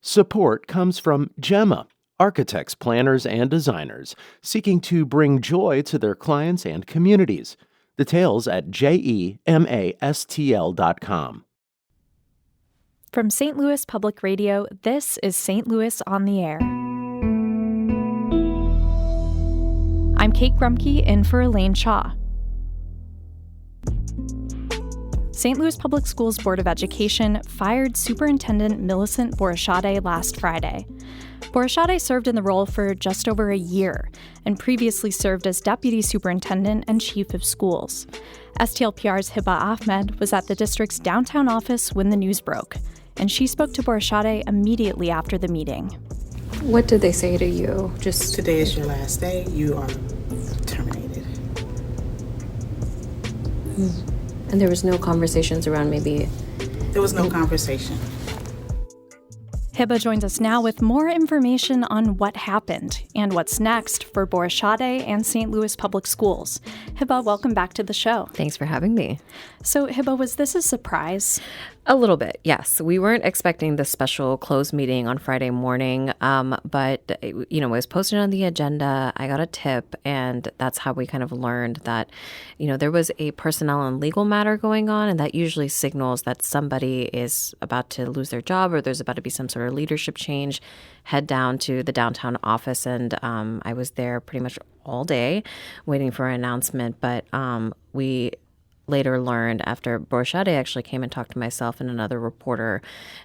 Support comes from Gemma, architects, planners, and designers seeking to bring joy to their clients and communities. Details at gemastl.com. From St. Louis Public Radio, this is St. Louis on the Air. I'm Kate Grumke in for Elaine Shaw. St. Louis Public Schools Board of Education fired Superintendent Millicent Borishade last Friday. Borishade served in the role for just over a year and previously served as Deputy Superintendent and Chief of Schools. STLPR's Hiba Ahmad was at the district's downtown office when the news broke, and she spoke to Borishade immediately after the meeting. What did they say to you? Today is your last day. You are terminated. And there was no conversations around maybe... There was no conversation. Hiba joins us now with more information on what happened and what's next for Borishade and St. Louis Public Schools. Hiba, welcome back to the show. Thanks for having me. So, Hiba, was this a surprise? A little bit, yes. We weren't expecting this special closed meeting on Friday morning, but, it was posted on the agenda. I got a tip, and that's how we kind of learned that, there was a personnel and legal matter going on, and that usually signals that somebody is about to lose their job or there's about to be some sort of leadership change. Head down to the downtown office, and I was there pretty much all day waiting for an announcement, but we later learned after Borishade actually came and talked to myself and another reporter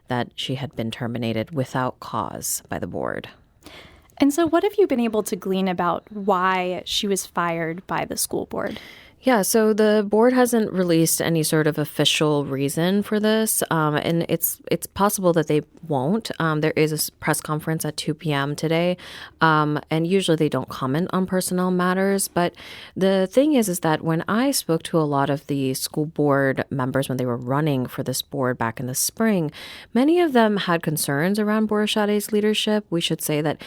that she had been terminated without cause by the board. And so what have you been able to glean about why she was fired by the school board? Yeah, so the board hasn't released any sort of official reason for this, and it's possible that they won't. There is a press conference at 2 p.m. today, and usually they don't comment on personnel matters. But the thing is that when I spoke to a lot of the school board members when they were running for this board back in the spring, many of them had concerns around Borishade's leadership. We should say that,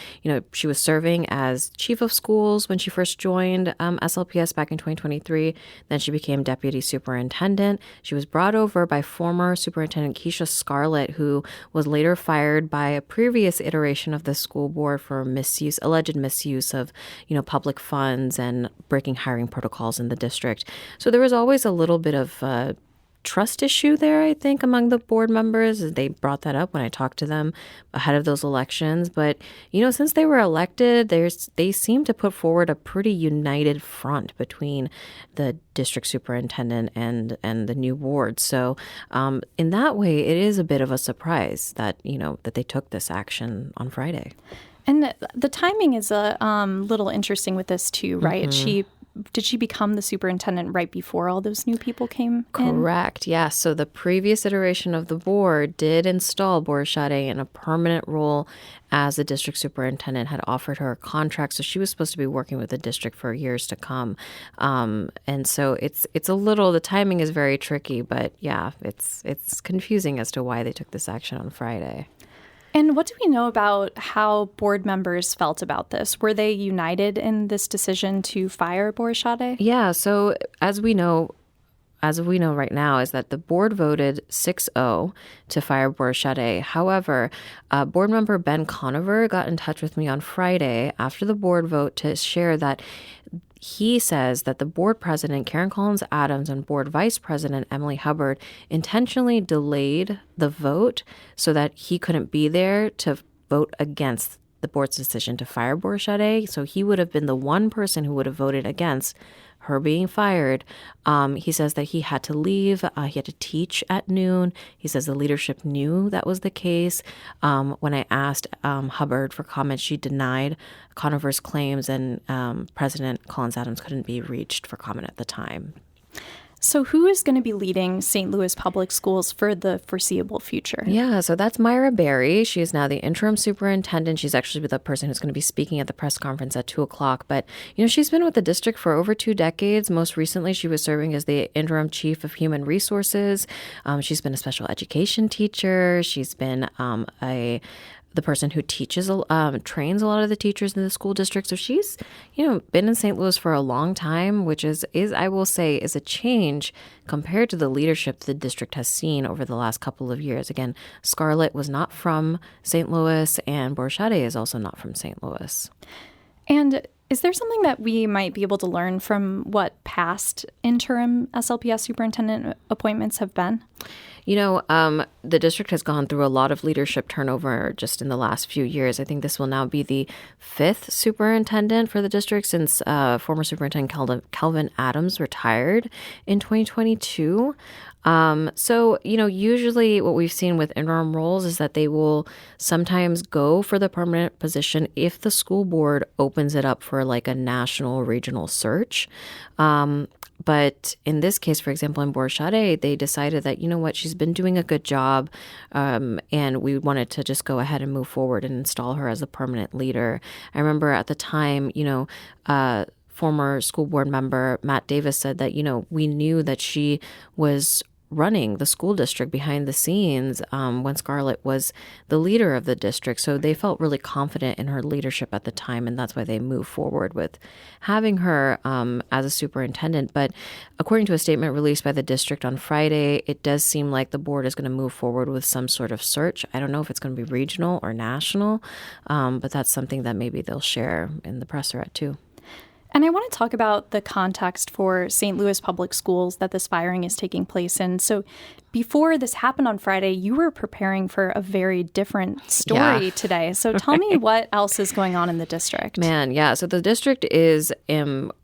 she was serving as chief of schools when she first joined SLPS back in 2023. Then she became deputy superintendent. She was brought over by former Superintendent Keisha Scarlett, who was later fired by a previous iteration of the school board for alleged misuse of, public funds and breaking hiring protocols in the district. So there was always a little bit of trust issue there, I think, among the board members. They brought that up when I talked to them ahead of those elections. But, since they were elected, they seem to put forward a pretty united front between the district superintendent and the new board. So in that way, it is a bit of a surprise that, that they took this action on Friday. And the timing is a little interesting with this, too, right? Mm-hmm. Did she become the superintendent right before all those new people came in? Correct, yes. So the previous iteration of the board did install Borishade in a permanent role as the district superintendent, had offered her a contract. So she was supposed to be working with the district for years to come. And so it's the timing is very tricky, but yeah, it's confusing as to why they took this action on Friday. And what do we know about how board members felt about this? Were they united in this decision to fire Borishade? Yeah, so as we know right now, is that the board voted 6-0 to fire Borishade. However, board member Ben Conover got in touch with me on Friday after the board vote to share that he says that the board president, Karen Collins Adams, and board vice president, Emily Hubbard, intentionally delayed the vote so that he couldn't be there to vote against the board's decision to fire Borishade. So he would have been the one person who would have voted against her being fired. He says that he had to leave. He had to teach at noon. He says the leadership knew that was the case. When I asked Hubbard for comment, she denied Conover's claims, and President Collins Adams couldn't be reached for comment at the time. So who is going to be leading St. Louis Public Schools for the foreseeable future? Yeah, so that's Myra Berry. She is now the interim superintendent. She's actually the person who's going to be speaking at the press conference at 2 o'clock. But, she's been with the district for over 2 decades. Most recently, she was serving as the interim chief of human resources. She's been a special education teacher. She's been a the person who teaches, trains a lot of the teachers in the school district. So she's, been in St. Louis for a long time, which is I will say, is a change compared to the leadership the district has seen over the last couple of years. Again, Scarlett was not from St. Louis, and Borishade is also not from St. Louis. And is there something that we might be able to learn from what past interim SLPS superintendent appointments have been? The district has gone through a lot of leadership turnover just in the last few years. I think this will now be the 5th superintendent for the district since former Superintendent Calvin Adams retired in 2022. Usually what we've seen with interim roles is that they will sometimes go for the permanent position if the school board opens it up for like a national or regional search. But in this case, for example, in Borishade, they decided that, she's been doing a good job, and we wanted to just go ahead and move forward and install her as a permanent leader. I remember at the time, former school board member Matt Davis said that, we knew that she was running the school district behind the scenes when Scarlett was the leader of the district. So they felt really confident in her leadership at the time, and that's why they moved forward with having her as a superintendent. But according to a statement released by the district on Friday, it does seem like the board is going to move forward with some sort of search. I don't know if it's going to be regional or national, but that's something that maybe they'll share in the presserette too. And I want to talk about the context for St. Louis Public Schools that this firing is taking place in. So before this happened on Friday, you were preparing for a very different story today. So tell me what else is going on in the district. So the district is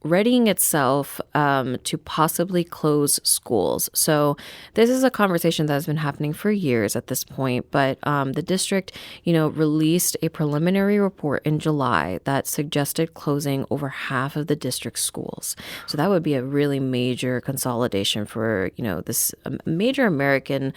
readying itself to possibly close schools. So this is a conversation that has been happening for years at this point. But the district, released a preliminary report in July that suggested closing over half of the district's schools. So that would be a really major consolidation for, this major American,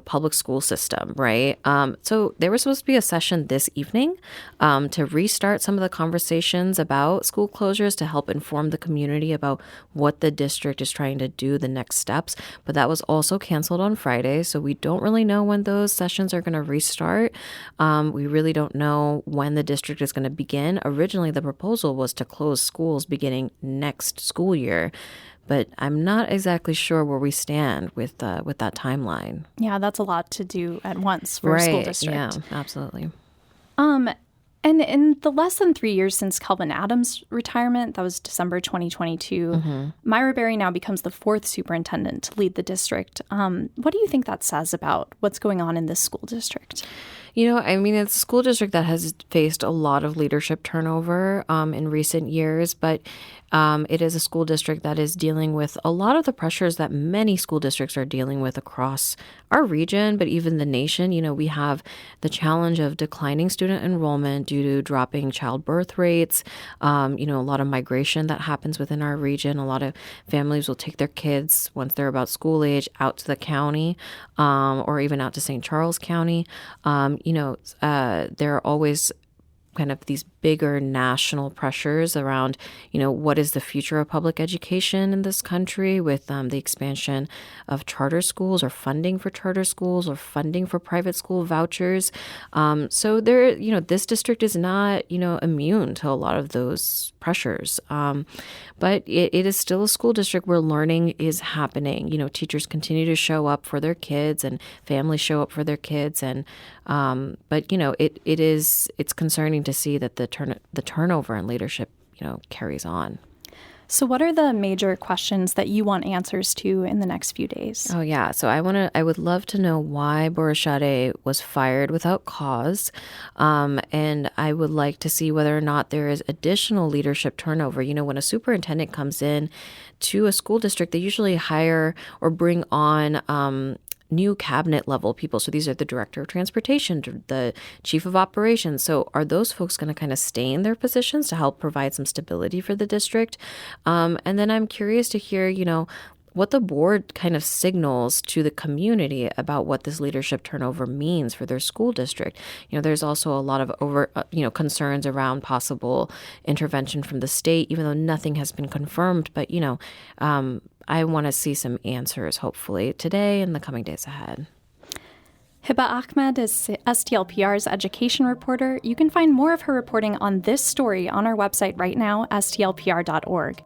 public school system, right? So there was supposed to be a session this evening to restart some of the conversations about school closures to help inform the community about what the district is trying to do, the next steps. But that was also canceled on Friday. So we don't really know when those sessions are going to restart. We really don't know when the district is going to begin. Originally, the proposal was to close schools beginning next school year. But I'm not exactly sure where we stand with that timeline. Yeah, that's a lot to do at once for a school district. Yeah, absolutely. And in the less than 3 years since Calvin Adams' retirement, that was December 2022, Myra Berry now becomes the 4th superintendent to lead the district. What do you think that says about what's going on in this school district? It's a school district that has faced a lot of leadership turnover in recent years, but it is a school district that is dealing with a lot of the pressures that many school districts are dealing with across our region, but even the nation. We have the challenge of declining student enrollment due to dropping child birth rates, a lot of migration that happens within our region. A lot of families will take their kids once they're about school age out to the county or even out to St. Charles County. There are always kind of these bigger national pressures around, what is the future of public education in this country with the expansion of charter schools or funding for charter schools or funding for private school vouchers. So there, this district is not, immune to a lot of those pressures. But it is still a school district where learning is happening. Teachers continue to show up for their kids and families show up for their kids. And but it's concerning to see that the turnover in leadership, carries on. So what are the major questions that you want answers to in the next few days? Oh, yeah. So I would love to know why Borishade was fired without cause. And I would like to see whether or not there is additional leadership turnover. When a superintendent comes in to a school district, they usually hire or bring on new cabinet level people. So these are the director of transportation, the chief of operations. So are those folks going to kind of stay in their positions to help provide some stability for the district? And then I'm curious to hear, what the board kind of signals to the community about what this leadership turnover means for their school district. There's also a lot of concerns around possible intervention from the state, even though nothing has been confirmed. But, I want to see some answers, hopefully, today and the coming days ahead. Hiba Ahmad is STLPR's education reporter. You can find more of her reporting on this story on our website right now, stlpr.org.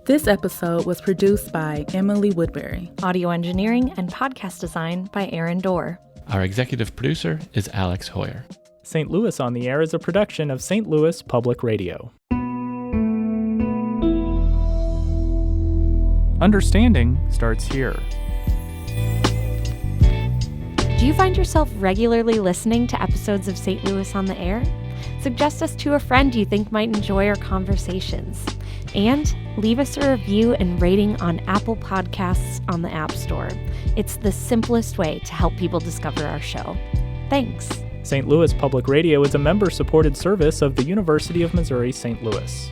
This episode was produced by Emily Woodbury. Audio engineering and podcast design by Aaron Dorr. Our executive producer is Alex Hoyer. St. Louis on the Air is a production of St. Louis Public Radio. Understanding starts here. Do you find yourself regularly listening to episodes of St. Louis on the Air? Suggest us to a friend you think might enjoy our conversations. And leave us a review and rating on Apple Podcasts on the App Store. It's the simplest way to help people discover our show. Thanks. St. Louis Public Radio is a member-supported service of the University of Missouri St. Louis.